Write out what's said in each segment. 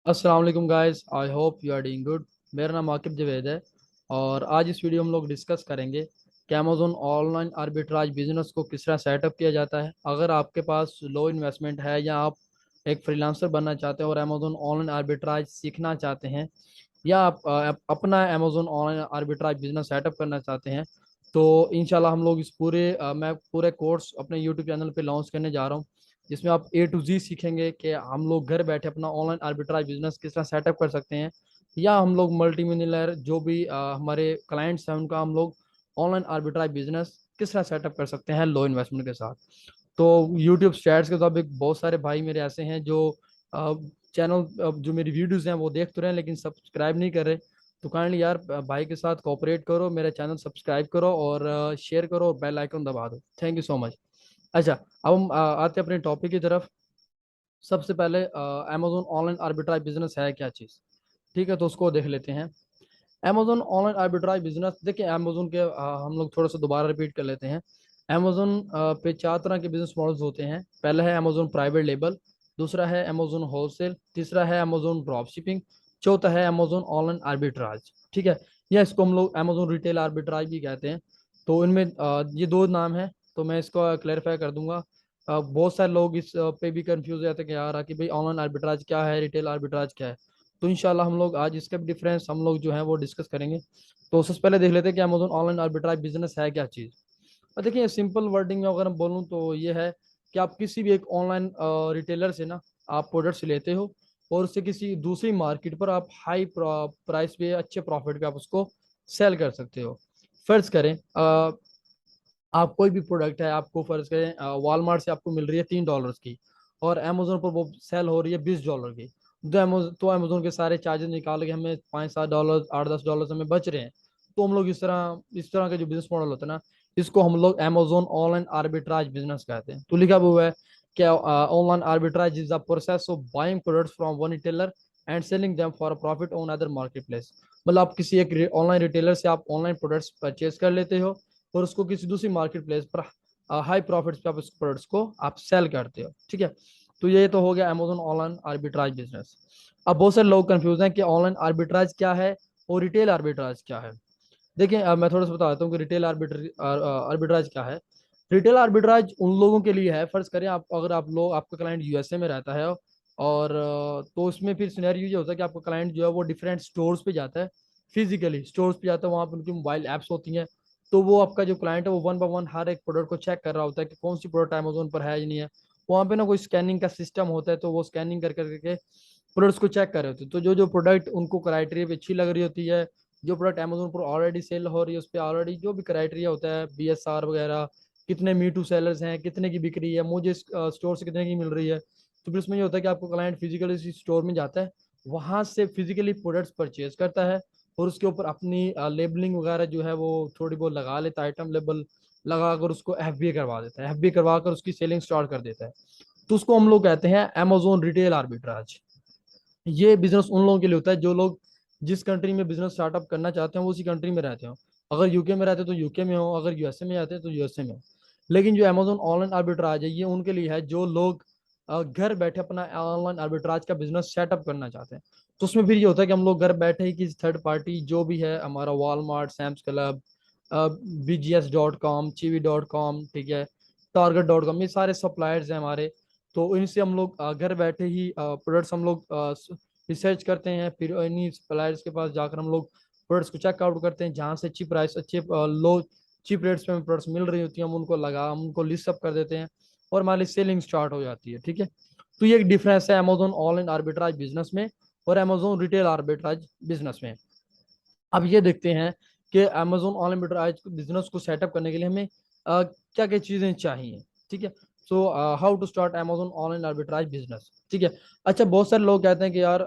अस्सलाम वालेकुम guys, I hope you are doing good. मेरा नाम आकिब जवेद है और आज इस वीडियो में हम लोग डिस्कस करेंगे कि अमेज़ोन ऑनलाइन आर्बिट्राज बिजनेस को किस तरह सेटअप किया जाता है। अगर आपके पास लो इन्वेस्टमेंट है या आप एक फ्रीलांसर बनना चाहते हैं और अमेज़ोन ऑनलाइन आर्बिट्राज सीखना चाहते हैं या आप अपना Amazon online arbitrage business setup करना चाहते हैं, तो इंशाल्लाह हम लोग इस मैं पूरे कोर्स अपने यूट्यूब चैनल पे लॉन्च करने जा रहा हूँ, जिसमें आप A to Z सीखेंगे कि हम लोग घर बैठे अपना ऑनलाइन आर्बिट्राज बिजनेस किस तरह सेटअप कर सकते हैं, या हम लोग मल्टी मिलियनर जो भी हमारे क्लाइंट्स हैं उनका हम लोग ऑनलाइन आर्बिट्राज बिजनेस किस तरह सेटअप कर सकते हैं लो इन्वेस्टमेंट के साथ। तो यूट्यूब स्टैट्स के मुताबिक बहुत सारे भाई मेरे ऐसे हैं जो चैनल जो मेरी वीडियोस हैं वो देख तो रहे हैं लेकिन सब्सक्राइब नहीं कर रहे। तो काइंडली यार भाई के साथ कोऑपरेट करो, मेरा चैनल सब्सक्राइब करो और शेयर करो और बेल आइकन दबा दो। Thank you so much. अच्छा, अब हम आते हैं अपने टॉपिक की तरफ। सबसे पहले अमेजोन ऑनलाइन आर्बिट्राज बिजनेस है क्या चीज़। ठीक है, तो उसको देख लेते हैं। अमेजोन ऑनलाइन आर्बिट्राज बिजनेस देखिए, अमेजोन के हम लोग थोड़ा सा दोबारा रिपीट कर लेते हैं। अमेजोन पे चार तरह के बिजनेस मॉडल्स होते हैं। पहला है अमेजोन प्राइवेट लेबल, दूसरा है अमेजोन होलसेल, तीसरा है अमेजोन ड्रॉप शिपिंग, चौथा है अमेजोन ऑनलाइन आर्बिट्राज। ठीक है, या इसको हम लोग अमेजोन रिटेल आर्बिट्राज भी कहते हैं। तो इनमें ये दो नाम है। तो मैं इसको क्लैरिफाई कर दूंगा। बहुत सारे लोग इस पे भी कंफ्यूज हो जाते हैं कि यार कि भाई ऑनलाइन आर्बिट्राज क्या है, रिटेल आर्बिट्राज क्या है। तो इंशाल्लाह हम लोग आज इसका भी डिफरेंस हम लोग जो है वो डिस्कस करेंगे। तो सबसे पहले देख लेते हैं कि अमेजोन ऑनलाइन आर्बिट्राज बिजनेस है क्या चीज़। और देखिए, सिंपल वर्डिंग में अगर मैं बोलूँ तो ये है कि आप किसी भी एक ऑनलाइन रिटेलर से ना आप प्रोडक्ट्स लेते हो और उससे किसी दूसरी मार्केट पर आप हाई प्राइस पे अच्छे प्रॉफिट पे आप उसको सेल कर सकते हो। फर्ज करें आप कोई भी प्रोडक्ट है, आपको फर्ज करें वॉलमार्ट से आपको मिल रही है $3 की और अमेजोन पर वो सेल हो रही है $20 की। तो अमेजोन के सारे चार्जेस निकाल के हमें $5-7 $8-10 हमें बच रहे हैं। तो हम लोग इस तरह का जो बिजनेस मॉडल होता है ना, इसको हम लोग अमेजोन ऑनलाइन आर्बिट्राज बिजनेस कहते हैं। तो लिखा हुआ है कि online arbitrage is the process of buying products from one retailer and selling them for profit on other market place. मतलब आप किसी एक ऑनलाइन रिटेलर से आप ऑनलाइन प्रोडक्ट्स परचेज कर लेते हो और उसको किसी दूसरी मार्केट प्लेस पर हाई प्रॉफिट्स पे आप उस प्रोडक्ट्स को आप सेल करते हो। ठीक है, तो ये तो हो गया अमेजोन ऑनलाइन आर्बिट्राज बिजनेस। अब बहुत सारे लोग कंफ्यूज हैं कि ऑनलाइन आर्बिट्राज क्या है और रिटेल आर्बिट्राज क्या है। देखिए, मैं थोड़ा सा बताता हूँ कि रिटेल आर्बिट्राज क्या है। रिटेल आर्बिट्राज उन लोगों के लिए है, फर्ज करें आप अगर आप लोग आपका क्लाइंट यूएसए में रहता है और तो उसमें फिर सिनेरियो ये होता है कि आपका क्लाइंट जो है वो डिफरेंट स्टोर्स पे जाता है, फिजिकली स्टोर्स पे जाता है, वहाँ पर उनकी मोबाइल ऐप्स होती हैं। तो वो आपका जो क्लाइंट है वो वन बाय वन हर एक प्रोडक्ट को चेक कर रहा होता है कि कौन सी प्रोडक्ट अमेजोन पर है या नहीं है। वहाँ पे ना कोई स्कैनिंग का सिस्टम होता है, तो वो स्कैनिंग कर करके प्रोडक्ट्स को चेक कर रहे होते हैं। तो जो जो प्रोडक्ट उनको क्राइटेरिया पे अच्छी लग रही होती है, जो प्रोडक्ट अमेजोन पर ऑलरेडी सेल हो रही है, उस पर ऑलरेडी जो भी क्राइटेरिया होता है, BSR वगैरह, कितने मी टू सेलर्स हैं, कितने की बिक्री है, मुझे स्टोर से कितने की मिल रही है। तो फिर उसमें ये होता है कि आपको क्लाइंट फिजिकली स्टोर में जाता है, वहां से फिजिकली प्रोडक्ट्स परचेज करता है और उसके ऊपर अपनी लेबलिंग वगैरह जो है वो थोड़ी बहुत लगा लेता है, आइटम लेबल लगा कर उसको FBA करवा देता है, FBA करवा कर उसकी सेलिंग स्टार्ट कर देता है। तो उसको हम लोग कहते हैं अमेजोन रिटेल आर्बिट्राज। ये बिजनेस उन लोगों के लिए होता है जो लोग जिस कंट्री में बिजनेस स्टार्टअप करना चाहते हैं वो उसी कंट्री में रहते हो। अगर यूके में रहते हैं तो यूके में हो, अगर यूएसए में आते हैं तो यूएसए में हो। लेकिन जो अमेजोन ऑनलाइन आर्बिट्राज है ये उनके लिए है जो लोग घर बैठे अपना ऑनलाइन आर्बिट्राज का बिजनेस सेटअप करना चाहते हैं। तो उसमें फिर ये होता है कि हम लोग घर बैठे ही किसी थर्ड पार्टी जो भी है, हमारा Walmart, Sam's club, BGS.com, Chewy.com, ठीक है, Target.com, ये सारे सप्लायर्स हैं हमारे। तो इनसे हम लोग घर बैठे ही प्रोडक्ट्स हम लोग रिसर्च करते हैं, फिर इन्हीं सप्लायर्स के पास जाकर हम लोग प्रोडक्ट्स को चेकआउट करते हैं, जहाँ से अच्छी प्राइस अच्छे लो चीप रेट्स पे हमें प्रोडक्ट्स मिल रही होती हैं, हम उनको लिस्ट अप कर देते हैं और हमारी सेलिंग स्टार्ट हो जाती है। ठीक है, तो ये एक डिफरेंस है अमेजोन ऑनलाइन आर्बिट्राज बिजनेस में और अमेजोन रिटेल आर्बिट्राज बिजनेस में। अब ये देखते हैं कि अमेजोन ऑनलाइन आर्बिट्राज बिजनेस को सेटअप करने के लिए हमें क्या क्या चीज़ें चाहिए। ठीक है, so how to start Amazon online arbitrage business. ठीक है। अच्छा, बहुत सारे लोग कहते हैं कि यार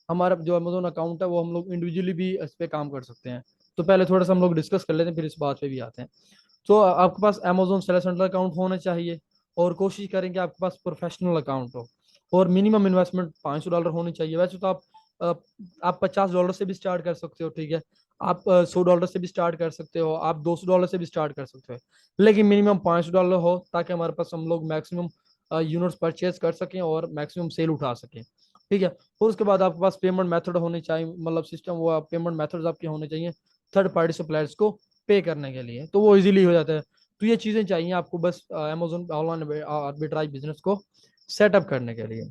हमारा जो अमेजोन अकाउंट है वो हम लोग इंडिविजुअली भी इस पे काम कर सकते हैं। तो पहले थोड़ा सा हम लोग डिस्कस कर लेते हैं, फिर इस बात पे भी आते हैं। तो आपके पास अमेजोन सेलर सेंटर अकाउंट होना चाहिए और कोशिश करें कि आपके पास प्रोफेशनल अकाउंट हो और मिनिमम इन्वेस्टमेंट $500 होनी चाहिए। वैसे तो अ, आप $50 से भी स्टार्ट कर सकते हो। ठीक है, आप $100 से भी स्टार्ट कर सकते हो, आप $200 से भी स्टार्ट कर सकते हो, लेकिन मिनिमम $500 हो ताकि हमारे पास हम लोग मैक्सिमम यूनिट्स परचेज कर सकें और मैक्सिमम सेल उठा सकें। ठीक है। और उसके बाद आपके पास पेमेंट मेथड होनी चाहिए, मतलब सिस्टम, वो पेमेंट मेथड्स आपके होने चाहिए थर्ड पार्टी सप्लायर्स को पे करने के लिए, तो वो इजीली हो जाता है। तो ये चीज़ें चाहिए आपको बस अमेजोन ऑनलाइन आर्बिट्राज बिजनेस को सेटअप करने के लिए।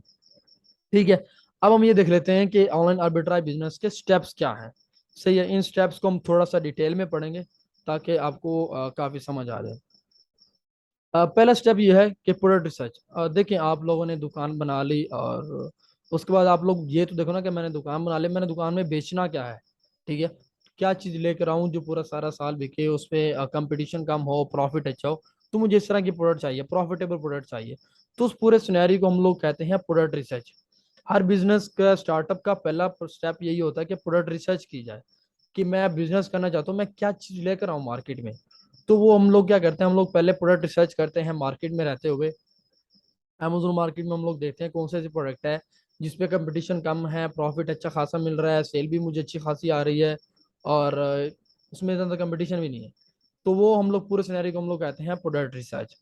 ठीक है। अब हम ये देख लेते हैं कि ऑनलाइन आर्बिट्राज बिजनेस के स्टेप्स क्या हैं। सही है, इन स्टेप्स को हम थोड़ा सा डिटेल में पढ़ेंगे ताकि आपको काफ़ी समझ आ जाए। पहला स्टेप ये है कि प्रोडक्ट रिसर्च। देखिए, आप लोगों ने दुकान बना ली और उसके बाद आप लोग ये तो देखो ना कि मैंने दुकान बना ली, मैंने दुकान में बेचना क्या है। ठीक है, क्या चीज़ लेकर आऊँ जो पूरा सारा साल बिके, उसमें कंपटीशन कम हो, प्रॉफिट अच्छा हो। तो मुझे इस तरह की प्रोडक्ट चाहिए, प्रॉफिटेबल प्रोडक्ट चाहिए। तो उस पूरे सिनेरियो को हम लोग कहते हैं प्रोडक्ट रिसर्च। हर बिजनेस का स्टार्टअप का पहला स्टेप यही होता है कि प्रोडक्ट रिसर्च की जाए कि मैं बिजनेस करना चाहता हूँ, मैं क्या चीज़ लेकर आऊँ मार्केट में। तो वो हम लोग क्या करते हैं, हम लोग पहले प्रोडक्ट रिसर्च करते हैं मार्केट में रहते हुए। अमेजोन मार्केट में हम लोग देखते हैं कौन से ऐसे प्रोडक्ट है जिसपे कंपटीशन कम है, प्रॉफिट अच्छा खासा मिल रहा है, सेल भी मुझे अच्छी खासी आ रही है, और उसमें ज़्यादा कंपटीशन भी नहीं है। तो वो हम लोग पूरे सिनेरियो को हम लोग कहते हैं प्रोडक्ट रिसर्च।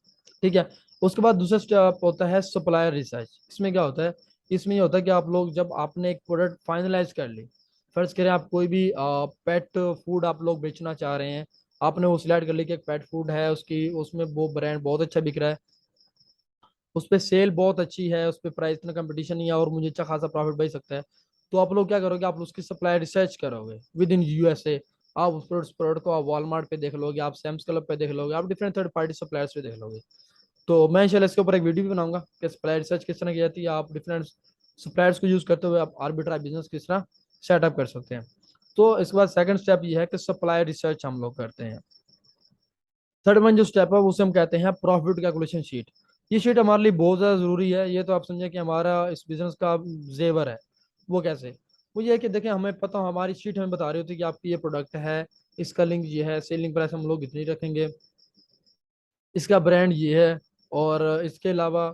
ठीक है। उसके बाद दूसरा स्टेप होता है सप्लायर रिसर्च। इसमें क्या होता है, इसमें ये होता है कि आप लोग जब आपने एक प्रोडक्ट फाइनलाइज कर ली, फर्ज करें आप कोई भी पेट फूड आप लोग बेचना चाह रहे हैं, आपने वो सिलेक्ट कर लिया कि एक पेट फूड है, उसकी उसमें वो ब्रांड बहुत अच्छा बिक रहा है, उस पर सेल बहुत अच्छी है, उस पर प्राइस इतना कंपटीशन नहीं है और मुझे अच्छा खासा प्रॉफिट बच सकता है। तो आप लोग क्या करोगे, आप उसकी सप्लाई रिसर्च करोगे विद इन यूएसए। आप उस प्रोडक्ट को आप वॉलमार्ट पे देख लोगे, आप सैम्स क्लब पे देख लोगे, आप डिफरेंट थर्ड पार्टी सप्लायर्स पे देख लोगे। तो मैं इंशाल्लाह इसके ऊपर एक वीडियो भी बनाऊंगा कि सप्लाई रिसर्च किस तरह की जाती है, आप डिफरेंट सप्लायर्स को यूज करते हुए आप आर्बिट्राज बिजनेस किस तरह सेटअप कर सकते हैं। तो इसके बाद सेकंड स्टेप ये है कि सप्लाई रिसर्च हम लोग करते हैं। थर्ड वन जो स्टेप है उसे हम कहते हैं प्रॉफिट कैलकुलेशन शीट। ये शीट हमारे लिए बहुत ज़्यादा ज़रूरी है, ये तो आप समझे कि हमारा इस बिजनेस का जेवर है। वो कैसे, वो ये है कि देखें, हमें पता हो, हमारी शीट हमें बता रही होती है कि आपकी ये प्रोडक्ट है, इसका लिंक ये है, सेलिंग प्राइस हम लोग इतनी रखेंगे, इसका ब्रांड ये है, और इसके अलावा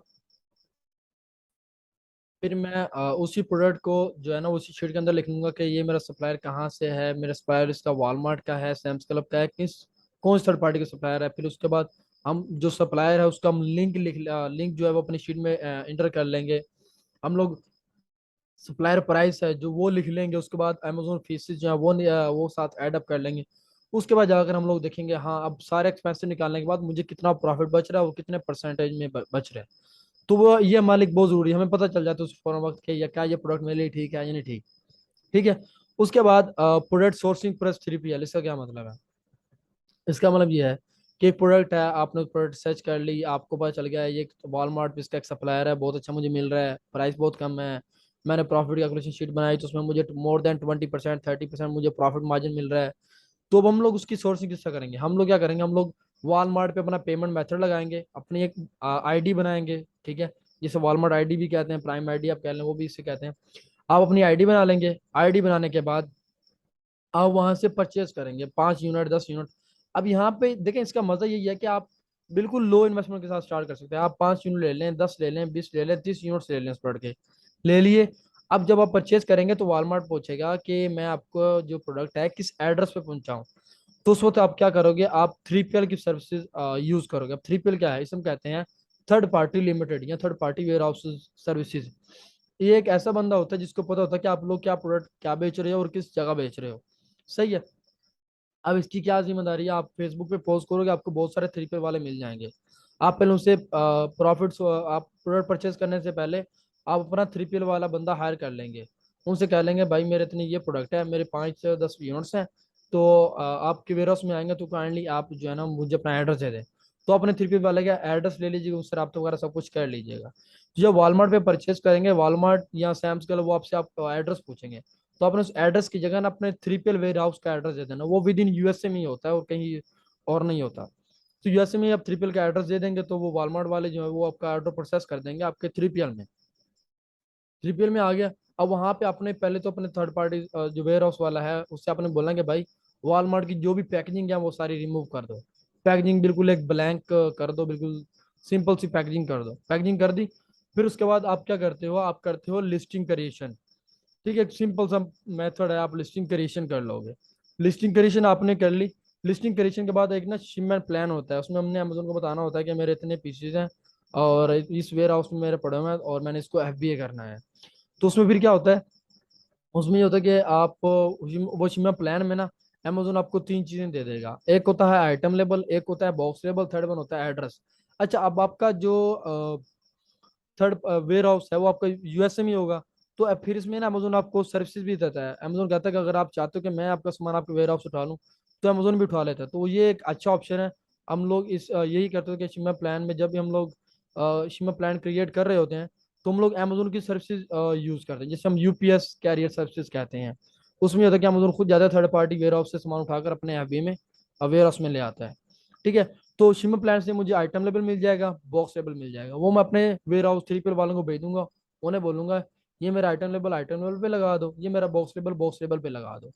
फिर मैं उसी प्रोडक्ट को जो है ना उसी शीट के अंदर लिख लूंगा कि ये मेरा सप्लायर कहाँ से है, मेरा सप्लायर इसका वॉलमार्ट का है, सैम्स क्लब का है, किस कौन सी थर्ड पार्टी का सप्लायर है। फिर उसके बाद हम जो सप्लायर है उसका हम लिंक जो है वो अपनी शीट में इंटर कर लेंगे हम लोग। सप्लायर प्राइस है जो वो लिख लेंगे, उसके बाद अमेजोन फीसेस जो है वो साथ ऐड अप कर लेंगे। उसके बाद जाकर हम लोग देखेंगे, हाँ अब सारे एक्सपेंसेस निकालने के बाद मुझे कितना प्रॉफिट बच रहा है और कितने परसेंटेज में बच रहा है। तो वो ये मालिक बहुत जरूरी है, हमें पता चल जाता है उस फौरन वक्त के या क्या ये प्रोडक्ट मेरे लिए ठीक है या नहीं ठीक। ठीक है। उसके बाद प्रोडक्ट सोर्सिंग प्लस 3PL, इसका क्या मतलब है, इसका मतलब ये है कि एक प्रोडक्ट है, आपने प्रोडक्ट सर्च कर ली, आपको पता चल गया है ये वॉलमार्ट पे इसका एक सप्लायर है, बहुत अच्छा मुझे मिल रहा है, प्राइस बहुत कम है, मैंने प्रॉफिट कैलकुलेशन शीट बनाई तो उसमें मुझे मोर देन 20% 30% मुझे प्रॉफिट मार्जिन मिल रहा है। तो अब हम लोग उसकी सोर्सिंग किस तरह करेंगे, हम लोग क्या करेंगे, हम लोग वॉलमार्ट पे अपना पेमेंट मेथड लगाएंगे, अपनी एक आईडी बनाएंगे। ठीक है, जिसे वॉलमार्ट आईडी भी कहते हैं, प्राइम आईडी आप कह लें, वो भी इसे कहते हैं। आप अपनी आईडी बना लेंगे, आईडी बनाने के बाद आप वहां से परचेज करेंगे 5 यूनिट 10 यूनिट। अब यहाँ पे देखें, इसका मजा यही है कि आप बिल्कुल लो इन्वेस्टमेंट के साथ स्टार्ट कर सकते हैं। आप 5 यूनिट ले लें, 10 ले लें, 20 ले लें, 30 यूनिट्स ले लें इस प्रोडक्ट के, ले लिए। अब जब आप परचेज करेंगे तो वॉलमार्ट पूछेगा कि मैं आपको जो प्रोडक्ट है किस एड्रेस पे पहुंचाऊं। तो उस वक्त आप क्या करोगे, आप 3PL की सर्विसेज यूज करोगे। अब 3PL क्या है, इसे हम कहते हैं थर्ड पार्टी लिमिटेड या third party ware house services. ये एक ऐसा बंदा होता है जिसको पता होता है कि आप लोग क्या प्रोडक्ट क्या बेच रहे हो और किस जगह बेच रहे हो। सही है। अब इसकी क्या जिम्मेदारी है, आप फेसबुक पे पोस्ट करोगे, आपको बहुत सारे 3PL वाले मिल जाएंगे। आप पहले उनसे प्रॉफिट्स, आप प्रोडक्ट परचेज करने से पहले आप अपना 3PL वाला बंदा हायर कर लेंगे। उनसे कह लेंगे भाई मेरे इतनी ये प्रोडक्ट है, मेरे 5 से 10 यूनिट्स हैं, तो आपके वेयर हाउस में आएंगे तो काइंडली आप जो है ना मुझे अपना एड्रेस दे दें। तो अपने 3PL वाले का एड्रेस ले लीजिएगा, उससे रब्ता वगैरह सब कुछ कर लीजिएगा। तो जब वॉलमार्ट पे परचेज करेंगे, वॉलमार्ट या सैम्स के, वो आपसे आप एड्रेस पूछेंगे, तो अपने उस एड्रेस की जगह ना अपने 3PL वेयर हाउस का एड्रेस दे देना, वो विद इन यूएसए में ही होता है और कहीं और नहीं होता। तो यूएसए में आप 3PL का एड्रेस दे देंगे तो वो वॉलमार्ट वाले जो है वो आपका ऑर्डर प्रोसेस कर देंगे आपके 3PL में। 3PL में आ गया। अब वहां पे आपने पहले तो अपने थर्ड पार्टी जो वेयर हाउस वाला है उससे आपने बोलना कि भाई वॉलमार्ट की जो भी पैकेजिंग है वो सारी रिमूव कर दो, पैकेजिंग बिल्कुल एक ब्लैंक कर दो, बिल्कुल सिंपल सी पैकेजिंग कर दो। पैकेजिंग कर दी, फिर उसके बाद आप क्या करते हो, आप करते हो लिस्टिंग क्रिएशन। ठीक है, एक सिंपल सा मेथड है, आप लिस्टिंग क्रिएशन कर लोगे। लिस्टिंग क्रिएशन आपने कर ली, लिस्टिंग क्रिएशन के बाद एक ना शिपमेंट प्लान होता है, उसमें हमने अमेजोन को बताना होता है कि मेरे इतने पीसीज हैं और इस वेयर हाउस में मेरे पड़े हुए हैं और मैंने इसको FBA करना है। तो उसमें फिर क्या होता है, उसमें ये होता है कि आप वो शिमा प्लान में ना अमेजोन आपको तीन चीजें दे देगा। एक होता है आइटम लेबल, एक होता है बॉक्स लेबल, थर्ड वन होता है एड्रेस। अच्छा, अब आपका जो थर्ड वेयर हाउस है वो आपका यूएसए में ही होगा। तो अब फिर इसमें ना अमेजोन आपको सर्विसेज भी देता है। अमेजोन कहता है कि अगर आप चाहते हो कि मैं आपका सामान आपके वेयर हाउस से उठा लूँ, तो अमेजोन भी उठा लेता है। तो ये एक अच्छा ऑप्शन है। हम लोग इस यही करते हैं कि शिमा प्लान में जब भी हम लोग शिमा प्लान क्रिएट कर रहे होते हैं, तो हम लोग अमेजोन की सर्विसेज यूज करते हैं, जिसे हम यूपीएस कैरियर सर्विसेज कहते हैं। उसमें ये होता है कि अमेजोन खुद ज्यादा थर्ड पार्टी वेयर हाउस से सामान उठाकर अपने एफबी में वेयर हाउस में ले आता है। ठीक है। तो शिमा प्लान से मुझे आइटम लेवल मिल जाएगा, बॉक्स लेवल मिल जाएगा। वो मैं अपने वेयर हाउस 3PL वालों को भेज दूंगा। उन्हें बोलूंगा ये मेरा आइटम लेवल पे लगा दो, ये मेरा बॉक्स लेवल पे लगा दो।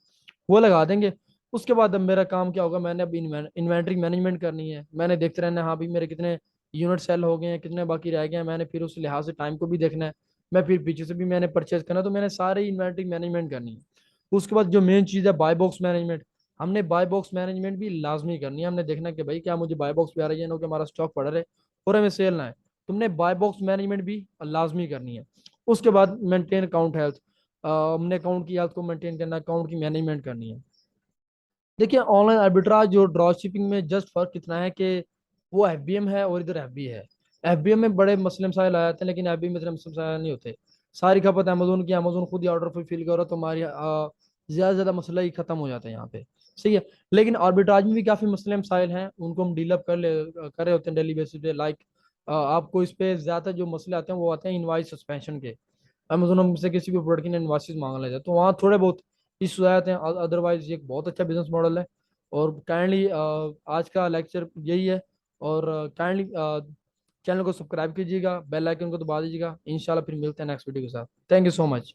वो लगा देंगे। उसके बाद अब मेरा काम क्या होगा, मैंने अब इन्वेंट्री मैनेजमेंट करनी है। मैंने देखते रहना है, हाँ भाई मेरे कितने यूनिट सेल हो गए हैं, कितने बाकी रह गए हैं। मैंने फिर उस लिहाज से टाइम को भी देखना है। मैं फिर पीछे से भी मैंने परचेज करना है, तो मैंने सारे इन्वेंट्री मैनेजमेंट करनी है। उसके बाद जो मेन चीज़ है बाय बॉक्स मैनेजमेंट, हमने बाय बॉक्स मैनेजमेंट भी लाजमी करनी है। हमने देखना कि भाई क्या मुझे बाय बॉक्स भी आ रही है ना, कि हमारा स्टॉक पड़ा रहे और हमें सेल ना है। तुमने बाय बॉक्स मैनेजमेंट भी लाजमी करनी है। उसके बाद मेंटेन अकाउंट हेल्थ, हमने अकाउंट की हेल्थ को मेंटेन करना, अकाउंट की मैनेजमेंट करनी है। देखिए ऑनलाइन आर्बिट्राज और ड्रॉप शिपिंग में जस्ट फर्क कितना है कि वो एफबीएम है और इधर एफबी है। एफबीएम में बड़े मसले मसाइल आ जाते हैं, लेकिन एफबीएम में इतने मसले मसाइल नहीं होते। सारी खपत अमेजोन की, अमेजोन खुद ही ऑर्डर फुलफिल करो तो हमारी ज्यादा से ज्यादा मसला ही खत्म हो जाता है यहाँ पे। सही है। लेकिन आर्बिट्राज में भी काफी मसले मसाइल हैं, उनको हम डील अप कर रहे होते हैं डेली बेसिस पे। लाइक आपको इस पे ज्यादा जो मसले आते हैं वो आते हैं इनवाइस सस्पेंशन के। अमेजोन हमसे किसी भी प्रोडक्ट की इनवॉइसेस मांग लेते हैं, तो वहाँ थोड़े बहुत इशू आते हैं। अदरवाइज ये एक बहुत अच्छा बिजनेस मॉडल है। और काइंडली आज का लेक्चर यही है। और काइंडली चैनल को सब्सक्राइब कीजिएगा, बेल आइकन को दबा दीजिएगा। इंशाल्लाह फिर मिलते हैं नेक्स्ट वीडियो के साथ। Thank you so much.